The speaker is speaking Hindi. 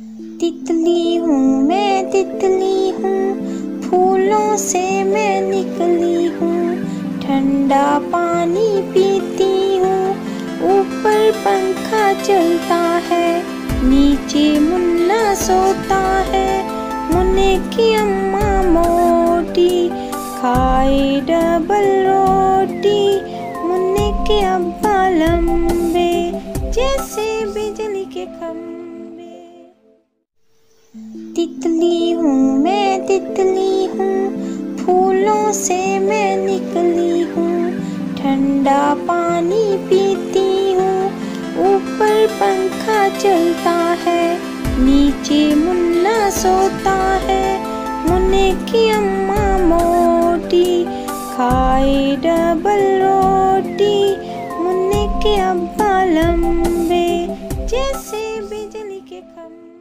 तितली हूँ मैं, तितली हूँ, फूलों से मैं निकली हूँ। ठंडा पानी पीती हूँ, ऊपर पंखा चलता है, नीचे मुन्ना सोता है। मुन्ने की अम्मा मोटी, खाए डबल रोटी। मुन्ने के अब्बा लंबे, जैसे बिजली के खंभे। तितली हूँ मैं, तितली हूँ, फूलों से मैं निकली हूँ। ठंडा पानी पीती हूँ, ऊपर पंखा चलता है, नीचे मुन्ना सोता है। मुन्ने की अम्मा मोटी, खाए डबल रोटी। मुन्ने के अब्बा लंबे, जैसे बिजली के खंभे।